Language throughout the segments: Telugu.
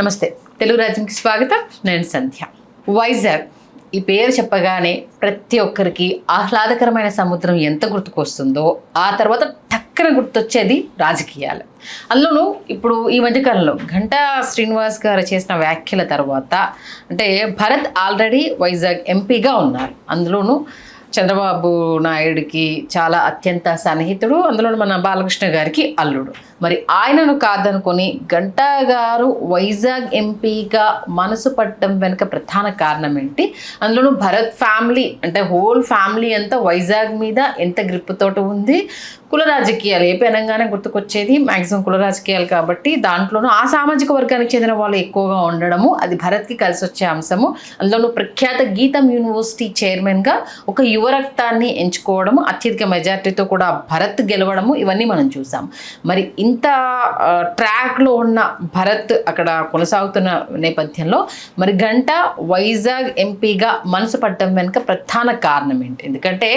నమస్తే, తెలుగు రాజ్యంకి స్వాగతం. నేను సంధ్య. వైజాగ్ ఈ పేరు చెప్పగానే ప్రతి ఒక్కరికి ఆహ్లాదకరమైన సముద్రం ఎంత గుర్తుకొస్తుందో ఆ తర్వాత టక్కన గుర్తొచ్చేది రాజకీయాలు. అందులోనూ ఇప్పుడు ఈ మధ్యకాలంలో గంటా శ్రీనివాస్ గారు చేసిన వ్యాఖ్యల తర్వాత అంటే భరత్ ఆల్రెడీ వైజాగ్ ఎంపీగా ఉన్నారు. అందులోనూ చంద్రబాబు నాయుడికి చాలా అత్యంత సన్నిహితుడు, అందులో మన బాలకృష్ణ గారికి అల్లుడు. మరి ఆయనను కాదనుకొని గంటా గారు వైజాగ్ ఎంపీగా మనసు పట్టడం వెనుక ప్రధాన కారణం ఏంటి? అందులోనూ భరత్ ఫ్యామిలీ అంటే హోల్ ఫ్యామిలీ అంతా వైజాగ్ మీద ఎంత గ్రిప్పుతోటి ఉంది. కుల రాజకీయాలు ఏపీ అనగానే గుర్తుకొచ్చేది మ్యాక్సిమం కుల రాజకీయాలు కాబట్టి దాంట్లోనూ ఆ సామాజిక వర్గానికి చెందిన వాళ్ళు ఎక్కువగా ఉండడము అది భరత్కి కలిసి వచ్చే అంశము. అందులోనూ ప్రఖ్యాత గీతం యూనివర్సిటీ చైర్మన్గా ఒక యువరక్తాన్ని ఎంచుకోవడము, అత్యధిక మెజార్టీతో కూడా భరత్ గెలవడము, ఇవన్నీ మనం చూసాం. మరి ఇంత ట్రాక్లో ఉన్న భరత్ అక్కడ కొనసాగుతున్న నేపథ్యంలో మరి గంటా వైజాగ్ ఎంపీగా మనసు పడటం వెనుక ప్రధాన కారణం ఏంటి? ఎందుకంటే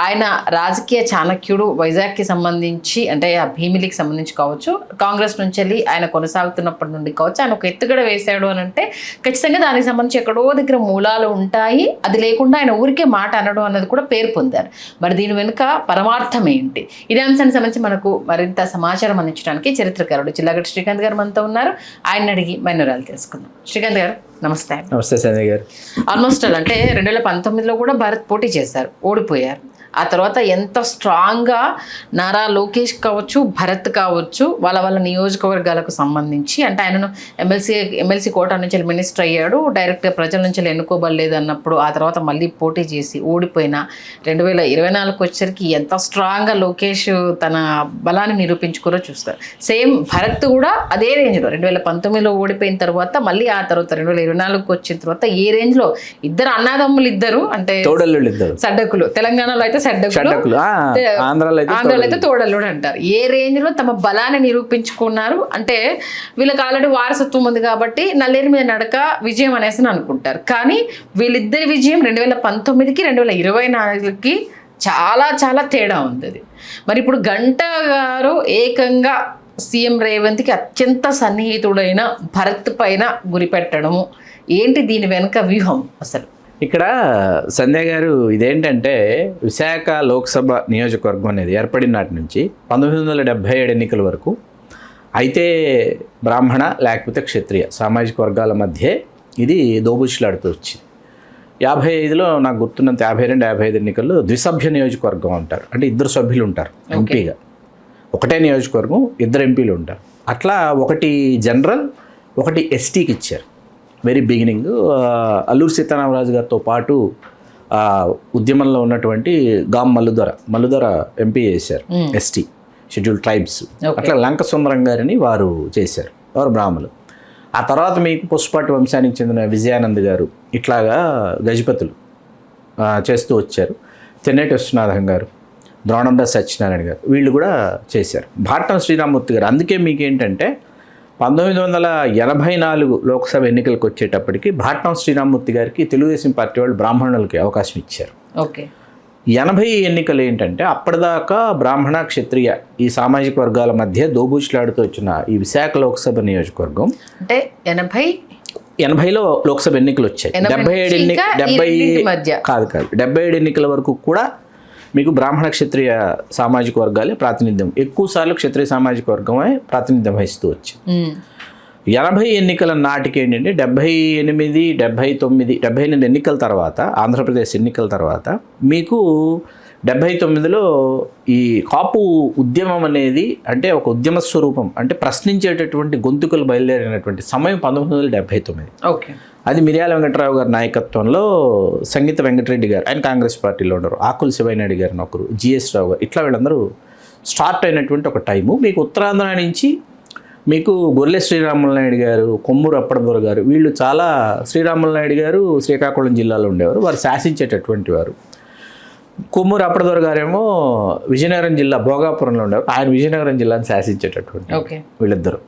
ఆయన రాజకీయ చాణక్యుడు. వైజాగ్కి సంబంధించి అంటే ఆ భీమిలికి సంబంధించి కావచ్చు, కాంగ్రెస్ నుంచి వెళ్ళి ఆయన కొనసాగుతున్నప్పటి నుండి కావచ్చు, ఆయన ఒక ఎత్తుగడ వేశాడు అని అంటే ఖచ్చితంగా దానికి సంబంధించి ఎక్కడో దగ్గర మూలాలు ఉంటాయి. అది లేకుండా ఆయన ఊరికే మాట అనడం అన్నది కూడా పేరు పొందారు. మరి దీని వెనుక పరమార్థం ఏంటి? ఇదే అంశానికి సంబంధించి మనకు మరింత సమాచారం అందించడానికి చరిత్రకారుడు చిల్లగట్టి శ్రీకాంత్ గారు మనతో ఉన్నారు. ఆయన అడిగి మైనరాలు తెలుసుకుందాం. శ్రీకాంత్ గారు నమస్తే. నమస్తే సంజయ్ గారు. ఆల్మోస్ట్ అంటే 2019లో కూడా భారత్ పోటీ చేశారు, ఓడిపోయారు. ఆ తర్వాత ఎంత స్ట్రాంగ్గా నారా లోకేష్ కావచ్చు, భరత్ కావచ్చు, వాళ్ళ నియోజకవర్గాలకు సంబంధించి అంటే ఆయనను ఎమ్మెల్సీ కోటా నుంచి మినిస్టర్ అయ్యాడు, డైరెక్ట్గా ప్రజల నుంచి ఎన్నుకోబడలేదు అన్నప్పుడు ఆ తర్వాత మళ్ళీ పోటీ చేసి ఓడిపోయిన 2024 వచ్చేసరికి ఎంత స్ట్రాంగ్గా లోకేష్ తన బలాన్ని నిరూపించుకోరో చూస్తారు. సేమ్ భరత్ కూడా అదే రేంజ్లో 2019లో ఓడిపోయిన తర్వాత మళ్ళీ ఆ తర్వాత 2024 వచ్చిన తర్వాత ఏ రేంజ్లో ఇద్దరు అన్నదమ్ములు ఇద్దరు అంటే సడ్డకులు, తెలంగాణలో అయితే సడ్డకులు, ఆంధ్రాలో అయితే తోడల్లుడు అంటారు. ఏ రేంజ్ లో తమ బలాన్ని నిరూపించుకున్నారు అంటే వీళ్ళకి ఆల్రెడీ వారసత్వం ఉంది కాబట్టి నల్లేరు మీద నడక విజయం అనేసి అనుకుంటారు. కానీ వీళ్ళిద్దరి విజయం 2019కి 2024కి చాలా చాలా తేడా ఉంది. అది మరి ఇప్పుడు గంటా గారు ఏకంగా సీఎం రేవంత్కి అత్యంత సన్నిహితుడైన భరత్ పైన గురిపెట్టడము ఏంటి? దీని వెనుక వ్యూహం అసలు ఇక్కడ సంధ్య గారు, ఇదేంటంటే విశాఖ లోక్సభ నియోజకవర్గం అనేది ఏర్పడిన నాటి నుంచి 1977 ఎన్నికల వరకు అయితే బ్రాహ్మణ లేకపోతే క్షత్రియ సామాజిక వర్గాల మధ్య ఇది దోబుచ్చులాడుతూ వచ్చింది. 55లో నాకు గుర్తున్నంత 52-55 ఎన్నికల్లో ద్విసభ్య నియోజకవర్గం అంటారు. అంటే ఇద్దరు సభ్యులు ఉంటారు ఎంపీగా, ఒకటే నియోజకవర్గం ఇద్దరు ఎంపీలు ఉంటారు. అట్లా ఒకటి జనరల్ ఒకటి ఎస్టీకి ఇచ్చారు. వెరీ బిగినింగ్ అల్లూరు సీతారామరాజు గారితో పాటు ఉద్యమంలో ఉన్నటువంటి గామ్ మల్లుదొర ఎంపీ చేశారు, ఎస్టీ షెడ్యూల్ ట్రైబ్స్. అట్లా లంక సుందరం గారిని వారు చేశారు, వారు బ్రాహ్మణులు. ఆ తర్వాత మీకు పుష్పాటి వంశానికి చెందిన విజయానంద్ గారు ఇట్లాగా గజపతులు చేస్తూ వచ్చారు. తెన్నేటి విశ్వనాథం గారు, ద్రోణందాస్ సత్యనారాయణ గారు వీళ్ళు కూడా చేశారు. భాట్నం శ్రీరామూర్తి గారు. అందుకే మీకు ఏంటంటే 1984 లోక్సభ ఎన్నికలకు వచ్చేటప్పటికి భాట్నం శ్రీరామూర్తి గారికి తెలుగుదేశం పార్టీ వాళ్ళు బ్రాహ్మణులకి అవకాశం ఇచ్చారు. ఓకే. 80 ఎన్నికలు ఏంటంటే అప్పటిదాకా బ్రాహ్మణ క్షత్రియ ఈ సామాజిక వర్గాల మధ్య దోబూచులాడుతూ వచ్చిన ఈ విశాఖ లోక్సభ నియోజకవర్గం అంటే 80లో లోక్సభ ఎన్నికలు వచ్చాయి. 77 ఎన్నికల వరకు కూడా మీకు బ్రాహ్మణ క్షత్రియ సామాజిక వర్గాలే ప్రాతినిధ్యం, ఎక్కువసార్లు క్షత్రియ సామాజిక వర్గమే ప్రాతినిధ్యం వహిస్తూ వచ్చింది. 80 ఎన్నికల నాటికి ఏంటంటే 78, 79 ఎన్నికల తర్వాత, ఆంధ్రప్రదేశ్ ఎన్నికల తర్వాత మీకు 79లో ఈ కాపు ఉద్యమం అనేది అంటే ఒక ఉద్యమ స్వరూపం, అంటే ప్రశ్నించేటటువంటి గొంతుకలు బయలుదేరినటువంటి సమయం 1979. ఓకే. అది మిర్యాల వెంకటరావు గారి నాయకత్వంలో సంగీత వెంకటరెడ్డి గారు, ఆయన కాంగ్రెస్ పార్టీలో ఉన్నారు, ఆకుల శివనాయుడు గారిని ఒకరు, జిఎస్ రావు గారు, ఇట్లా వీళ్ళందరూ స్టార్ట్ అయినటువంటి ఒక టైము. మీకు ఉత్తరాంధ్ర నుంచి మీకు గొర్రె శ్రీరాములు నాయుడు గారు, కొమ్మూరు అప్పడదొర గారు, వీళ్ళు చాలా శ్రీరాములు నాయుడు గారు శ్రీకాకుళం జిల్లాలో ఉండేవారు, వారు శాసించేటటువంటి వారు. కొమ్మూరు అప్పడదొర గారేమో విజయనగరం జిల్లా భోగాపురంలో ఉండేవారు, ఆయన విజయనగరం జిల్లాను శాసించేటటువంటి వీళ్ళిద్దరు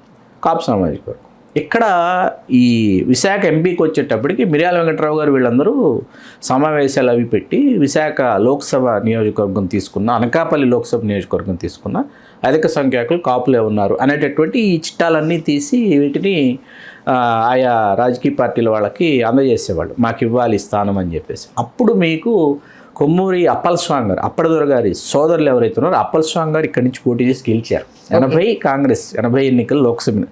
కాపు సామాజిక వర్గం. ఇక్కడ ఈ విశాఖ ఎంపీకి వచ్చేటప్పటికి మిర్యాల వెంకటరావు గారు వీళ్ళందరూ సమావేశాలు అవి పెట్టి విశాఖ లోక్సభ నియోజకవర్గం తీసుకున్న, అనకాపల్లి లోక్సభ నియోజకవర్గం తీసుకున్న, అధిక సంఖ్యాకులు కాపులే ఉన్నారు అనేటటువంటి ఈ చిట్టాలన్నీ తీసి వీటిని ఆయా రాజకీయ పార్టీల వాళ్ళకి అందజేసేవాళ్ళు, మాకు ఇవ్వాలి స్థానం అని చెప్పేసి. అప్పుడు మీకు కొమ్మూరి అప్పలస్వామి గారు, అప్పటిదొర గారి సోదరులు ఎవరైతే ఉన్నారో అప్పలస్వామి గారు ఇక్కడి నుంచి పోటీ చేసి గెలిచారు. 80 ఎన్నికలు లోక్సభ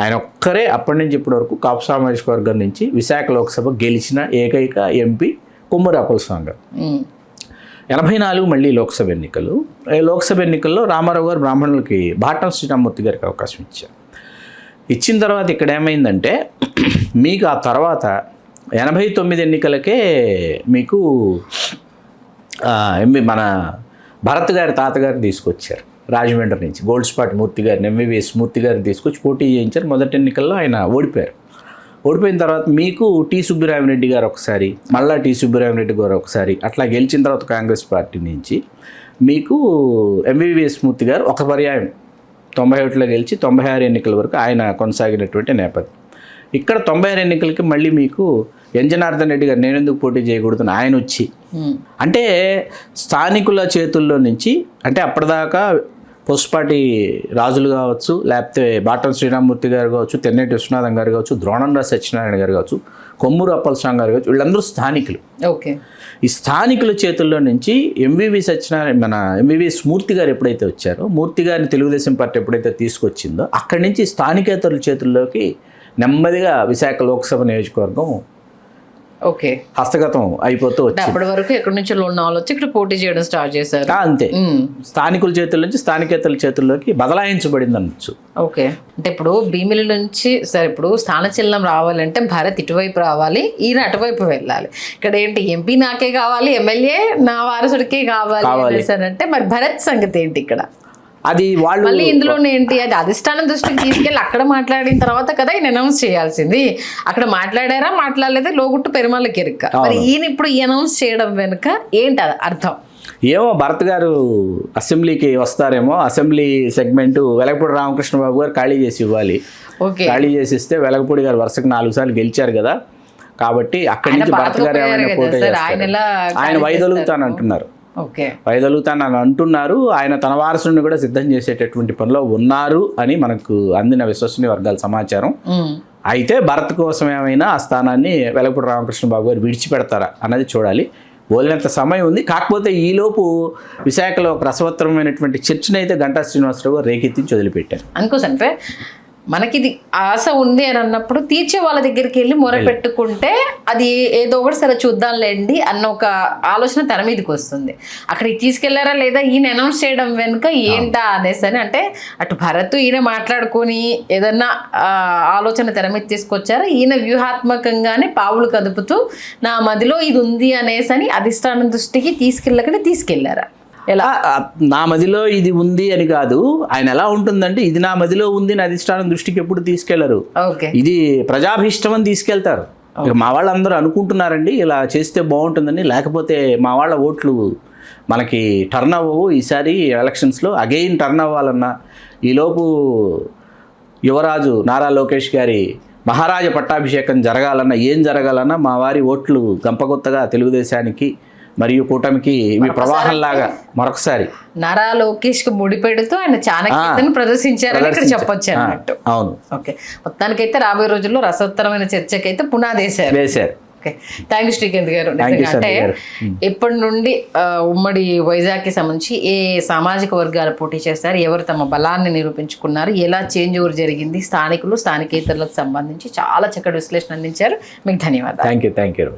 ఆయన ఒక్కరే అప్పటి నుంచి ఇప్పటి వరకు కాపు సామాజిక వర్గం నుంచి విశాఖ లోక్సభ గెలిచిన ఏకైక ఎంపీ కొమ్మూరి అప్పలస్వామి గారు. 84 మళ్ళీ లోక్సభ ఎన్నికలు. లోక్సభ ఎన్నికల్లో రామారావు గారు బ్రాహ్మణులకి భాటం శ్రీరామమూర్తి గారికి అవకాశం ఇచ్చారు. ఇచ్చిన తర్వాత ఇక్కడ ఏమైందంటే మీకు ఆ తర్వాత 89 ఎన్నికలకే మీకు మన భరత్ గారి తాతగారిని తీసుకొచ్చారు రాజమండ్రి నుంచి. గోల్డ్ స్పాట్ మూర్తి గారిని, ఎంవీవీఎస్ మూర్తి గారిని తీసుకొచ్చి పోటీ చేయించారు. మొదటి ఎన్నికల్లో ఆయన ఓడిపోయారు. ఓడిపోయిన తర్వాత మీకు టి సుబ్బరామిరెడ్డి గారు ఒకసారి, మళ్ళీ టి సుబ్బరామిరెడ్డి గారు ఒకసారి, అట్లా గెలిచిన తర్వాత కాంగ్రెస్ పార్టీ నుంచి మీకు ఎంవీవీఎస్ మూర్తి గారు ఒక పర్యాయం 91లో గెలిచి 96 ఎన్నికల వరకు ఆయన కొనసాగినటువంటి నేపథ్యం. ఇక్కడ 96 ఎన్నికలకి మళ్ళీ మీకు ఎన్ జనార్దన్ రెడ్డి గారు నేనెందుకు పోటీ చేయకూడదని ఆయన వచ్చి, అంటే స్థానికుల చేతుల్లో నుంచి, అంటే అప్పటిదాకా పొస్పాటి రాజులు కావచ్చు, లేకపోతే బాటం శ్రీరామమూర్తి గారు కావచ్చు, తెన్నేటి విశ్వనాథం గారు కావచ్చు, ద్రోణంరాజు సత్యనారాయణ గారు కావచ్చు, కొమ్మూరు అప్పలస్వామి గారు కావచ్చు, వీళ్ళందరూ స్థానికులు. ఓకే, ఈ స్థానికుల చేతుల్లో నుంచి ఎంవీవీఎస్ మూర్తి గారు ఎప్పుడైతే వచ్చారో, మూర్తి గారిని తెలుగుదేశం పార్టీ ఎప్పుడైతే తీసుకొచ్చిందో అక్కడి నుంచి స్థానికేతరుల చేతుల్లోకి నెమ్మదిగా విశాఖ లోక్సభ నియోజకవర్గం ఓకే హస్తగతం అయిపోతూ వచ్చింది. అప్పటి వరకు ఎక్కడి నుంచి లోనాలు వచ్చి ఇక్కడ పోటీ చేయడం స్టార్ట్ చేశారు. అంతే, స్థానికుల చేతుల నుంచి స్థానికేతరుల చేతుల్లోకి బదలాయించబడింది అనొచ్చు. ఓకే, అంటే ఇప్పుడు భీమిలి నుంచి సరే ఇప్పుడు స్థానచలనం రావాలంటే భరత్ ఇటువైపు రావాలి, ఈయన అటువైపు వెళ్ళాలి. ఇక్కడ ఏంటి ఎంపీ నాకే కావాలి, ఎమ్మెల్యే నా వారసుడికే కావాలి అంటే మరి భరత్ సంగతి ఏంటి ఇక్కడ? అది వాళ్ళు మళ్ళీ ఇందులోనే ఏంటి, అది అధిష్టానం దృష్టికి తీసుకెళ్ళి అక్కడ మాట్లాడిన తర్వాత కదా ఈయన అనౌన్స్ చేయాల్సింది. అక్కడ మాట్లాడారా మాట్లాడలేదా లోగుట్టు పెరుమాళ్ళకి ఎరుక. మరి ఈయన ఇప్పుడు ఈ అనౌన్స్ చేయడం వెనుక ఏంటి అర్థం? ఏమో భరత్ గారు అసెంబ్లీకి వస్తారేమో, అసెంబ్లీ సెగ్మెంట్ వెలగపూడి రామకృష్ణబాబు గారు ఖాళీ చేసి ఇవ్వాలి. ఖాళీ చేసి ఇస్తే వెలగపూడి గారు వరుసకు 4 సార్లు గెలిచారు కదా, కాబట్టి అక్కడి నుంచి భరత్ గారు ఏమైనా పోటీ చేస్తారు. ఆయన వైదొలుగుతానంటున్నారు, వైదొలుగుతానని అంటున్నారు. ఆయన తన వారసుని కూడా సిద్ధం చేసేటటువంటి పనిలో ఉన్నారు అని మనకు అందిన విశ్వసనీయ వర్గాల సమాచారం. అయితే భరత్ కోసం ఏమైనా ఆ స్థానాన్ని వెలగపూడి రామకృష్ణబాబు గారు విడిచిపెడతారా అన్నది చూడాలి. బోలినంత సమయం ఉంది. కాకపోతే ఈలోపు విశాఖలో రసవత్తరమైనటువంటి చర్చను అయితే గంటా శ్రీనివాసరావు గారు రేకెత్తించి వదిలిపెట్టారు. అనుకోసంటే మనకి ఇది ఆశ ఉంది అని అన్నప్పుడు తీర్చే వాళ్ళ దగ్గరికి వెళ్ళి మొర పెట్టుకుంటే అది ఏదో ఒకటి సరే చూద్దాంలేండి అన్న ఒక ఆలోచన తెర మీదకి వస్తుంది. అక్కడికి తీసుకెళ్లారా లేదా ఈయన అనౌన్స్ చేయడం వెనుక ఏంటా అనేసి అని, అంటే అటు భరత్ ఈయన మాట్లాడుకొని ఏదన్నా ఆలోచన తెర మీద తీసుకొచ్చారా, ఈయన వ్యూహాత్మకంగానే పావులు కదుపుతూ నా మదిలో ఇది ఉంది అనేసి అని అధిష్టానం దృష్టికి తీసుకెళ్లారా? ఎలా నా మదిలో ఇది ఉంది అని కాదు, ఆయన ఎలా ఉంటుందంటే ఇది నా మదిలో ఉంది అని అధిష్టానం దృష్టికి ఎప్పుడు తీసుకెళ్లరు, ఇది ప్రజాభీష్టం అని తీసుకెళ్తారు. మా వాళ్ళందరూ అనుకుంటున్నారండి ఇలా చేస్తే బాగుంటుందని, లేకపోతే మా వాళ్ళ ఓట్లు మనకి టర్న్ అవ్వవు, ఈసారి ఎలక్షన్స్లో అగైన్ టర్న్ అవ్వాలన్నా, ఈలోపు యువరాజు నారా లోకేష్ గారి మహారాజ పట్టాభిషేకం జరగాలన్నా, ఏం జరగాలన్నా మా వారి ఓట్లు గంపగొత్తగా తెలుగుదేశానికి మరియు కూటమికి ఇవి ప్రవాహంలాగా మరొకసారి నారా లోకేష్ కి ముడిపెడుతూ ఆయన చాణక్యతను ప్రదర్శించారని ఇక్కడ చెప్పొచ్చు అన్నట్టు. అవును, ఓకే, మొత్తానికైతే రాబోయే రోజుల్లో రసోత్తరమైన చర్చకైతే పునాదేశారు. ఓకే, థ్యాంక్ యూ శ్రీకాంత్ గారు. అంటే ఇప్పటి నుండి ఉమ్మడి వైజాగ్కి సంబంధించి ఏ సామాజిక వర్గాలు పోటీ చేస్తారు, ఎవరు తమ బలాన్ని నిరూపించుకున్నారు, ఎలా చేంజ్ ఓవర్ జరిగింది, స్థానికులు స్థానికేతరులకు సంబంధించి చాలా చక్కటి విశ్లేషణ అందించారు. మీకు ధన్యవాదాలు. Thank you.